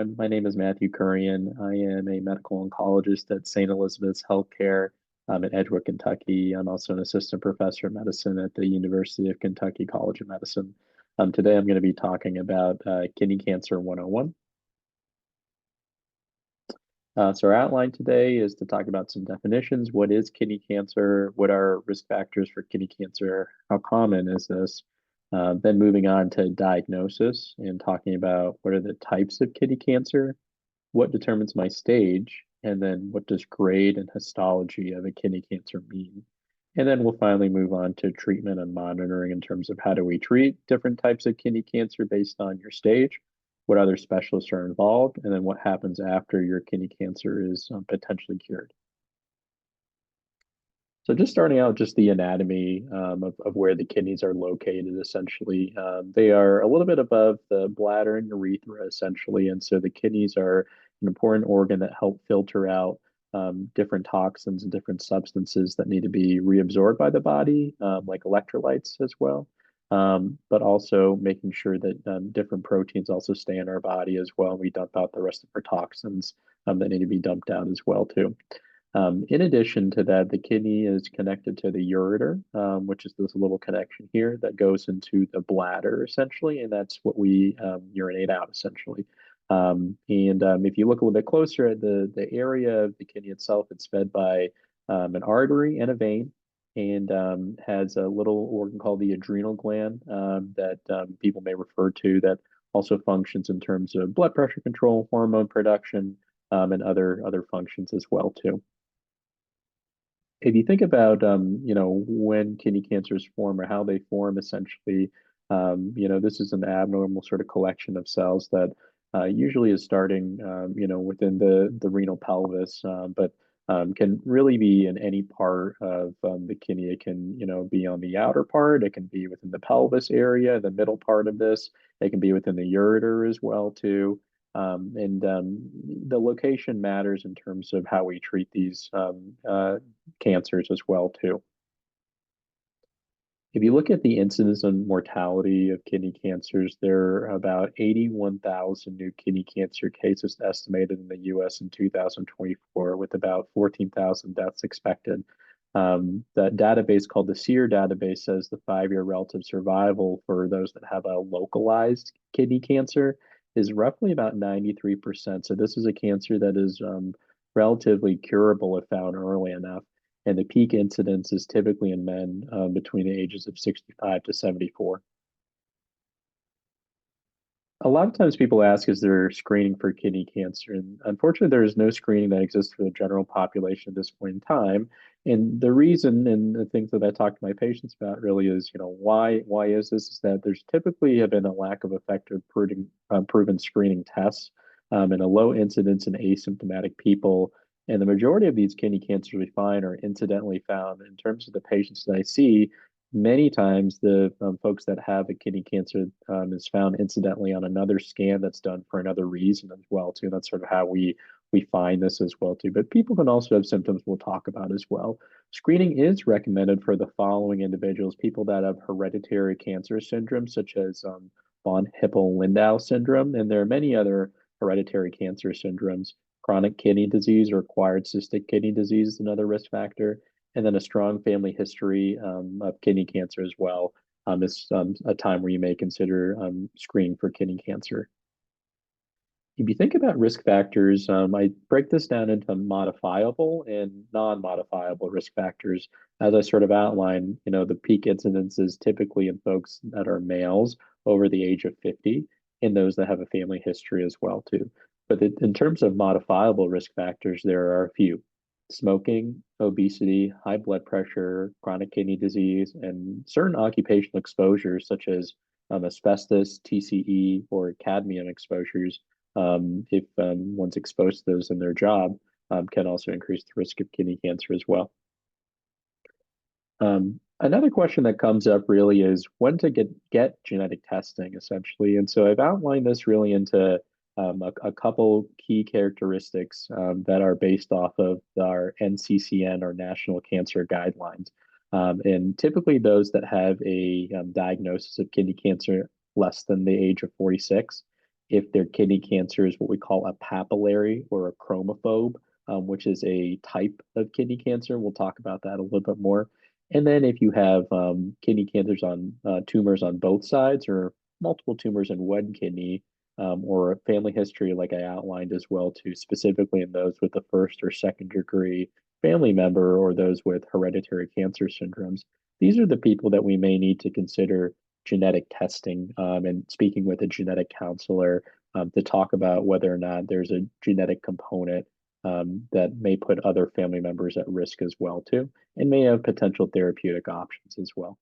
everyone. My name is Matthew Kurian. I am a medical oncologist at St. Elizabeth's Healthcare in Edgewood, Kentucky. I'm also an assistant professor of medicine at the University of Kentucky College of Medicine. Today I'm going to be talking about kidney cancer 101. So our outline today is to talk about some definitions. What is kidney cancer? What are risk factors for kidney cancer? How common is this? Then moving on to diagnosis and talking about what are the types of kidney cancer, what determines my stage, and then what does grade and histology of a kidney cancer mean? And then we'll finally move on to treatment and monitoring in terms of how do we treat different types of kidney cancer based on your stage, what other specialists are involved, and then what happens after your kidney cancer is potentially cured. So just starting out, just the anatomy of where the kidneys are located, essentially. They are a little bit above the bladder and urethra, essentially. And so the kidneys are an important organ that help filter out different toxins and different substances that need to be reabsorbed by the body, like electrolytes as well. But also making sure that different proteins also stay in our body as well. We dump out the rest of our toxins that need to be dumped out as well, too. In addition to that, the kidney is connected to the ureter, which is this little connection here that goes into the bladder, essentially, and that's what we urinate out, essentially. If you look a little bit closer at the area of the kidney itself, it's fed by an artery and a vein, and has a little organ called the adrenal gland that people may refer to that also functions in terms of blood pressure control, hormone production, and other functions as well, too. If you think about when kidney cancers form or how they form, essentially, this is an abnormal sort of collection of cells that usually is starting within the renal pelvis, but can really be in any part of the kidney. It can be on the outer part, it can be within the pelvis area, the middle part of this, it can be within the ureter as well too. The location matters in terms of how we treat these cancers as well too. If you look at the incidence and mortality of kidney cancers, there are about 81,000 new kidney cancer cases estimated in the U.S. in 2024, with about 14,000 deaths expected. That database called the SEER database says the 5-year relative survival for those that have a localized kidney cancer is roughly about 93%. So this is a cancer that is relatively curable if found early enough. And the peak incidence is typically in men between the ages of 65 to 74. A lot of times people ask, is there screening for kidney cancer? And unfortunately, there is no screening that exists for the general population at this point in time. And the reason and the things that I talk to my patients about really is, why is this? Is that there's typically have been a lack of effective proven screening tests and a low incidence in asymptomatic people. And the majority of these kidney cancers we find are incidentally found. In terms of the patients that I see, many times the folks that have a kidney cancer is found incidentally on another scan that's done for another reason as well too. That's sort of how we find this as well too. But people can also have symptoms we'll talk about as well. Screening is recommended for the following individuals: people that have hereditary cancer syndromes such as von Hippel-Lindau syndrome, and there are many other hereditary cancer syndromes. Chronic kidney disease or acquired cystic kidney disease is another risk factor. And then a strong family history of kidney cancer as well is a time where you may consider screening for kidney cancer. If you think about risk factors, I break this down into modifiable and non-modifiable risk factors. As I sort of outlined, the peak incidence is typically in folks that are males over the age of 50 and those that have a family history as well too. But in terms of modifiable risk factors, there are a few: smoking, obesity, high blood pressure, chronic kidney disease, and certain occupational exposures such as asbestos, TCE, or cadmium exposures. If one's exposed to those in their job, can also increase the risk of kidney cancer as well. Another question that comes up really is when to get genetic testing, essentially. And so I've outlined this really into a couple key characteristics that are based off of our NCCN, or National Cancer Guidelines. And typically those that have a diagnosis of kidney cancer less than the age of 46 if their kidney cancer is what we call a papillary or a chromophobe, which is a type of kidney cancer. We'll talk about that a little bit more. And then if you have kidney cancers on tumors on both sides or multiple tumors in one kidney, or a family history, like I outlined as well, too, specifically in those with the first or second degree family member or those with hereditary cancer syndromes. These are the people that we may need to consider genetic testing and speaking with a genetic counselor to talk about whether or not there's a genetic component that may put other family members at risk as well too, and may have potential therapeutic options as well.